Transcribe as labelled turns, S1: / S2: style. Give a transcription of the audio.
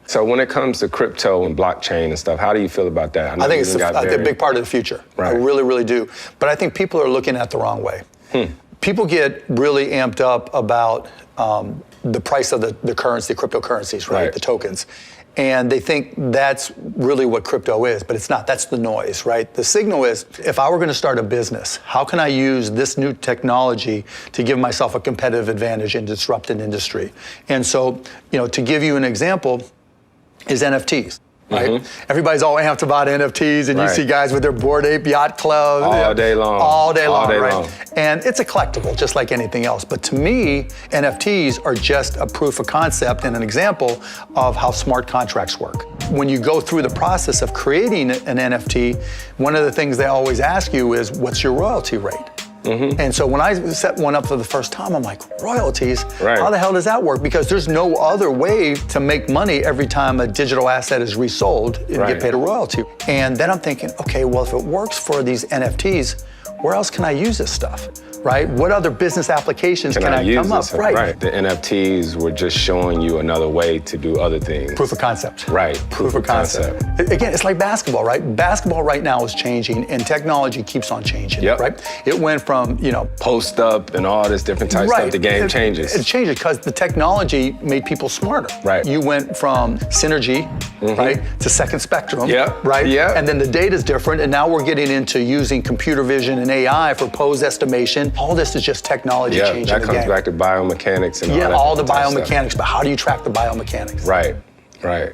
S1: So when it comes to crypto and blockchain and stuff, how do you feel about that?
S2: I think it's a big part of the future.
S1: Right.
S2: I really, really do. But I think people are looking at it the wrong way. People get really amped up about the price of the currency, cryptocurrencies, right? The tokens. And they think that's really what crypto is, but it's not. That's the noise, right? The signal is, if I were going to start a business, how can I use this new technology to give myself a competitive advantage and disrupt an industry? And so, to give you an example, is NFTs. Right? Everybody's all amped about NFTs, and you see guys with their Bored Ape Yacht Club.
S1: All day long.
S2: All day long, right? And it's a collectible, just like anything else. But to me, NFTs are just a proof of concept and an example of how smart contracts work. When you go through the process of creating an NFT, one of the things they always ask you is, what's your royalty rate? And so when I set one up for the first time, I'm like, royalties? How the hell does that work? Because there's no other way to make money every time a digital asset is resold and get paid a royalty. And then I'm thinking, okay, well, if it works for these NFTs, where else can I use this stuff? Right? What other business applications can I come up?
S1: Right. The NFTs were just showing you another way to do other things.
S2: Proof of concept.
S1: Right.
S2: Proof of concept. Again, it's like basketball, right? Basketball right now is changing, and technology keeps on changing, right? It went from,
S1: post up and all this different type stuff. The game changes.
S2: It changes because the technology made people smarter.
S1: Right.
S2: You went from synergy, right, to second spectrum, right? And then the data's different, and now we're getting into using computer vision and AI for pose estimation. All this is just technology changing the game.
S1: That comes back to biomechanics and all that.
S2: All the biomechanics, but how do you track the biomechanics?
S1: Right, right.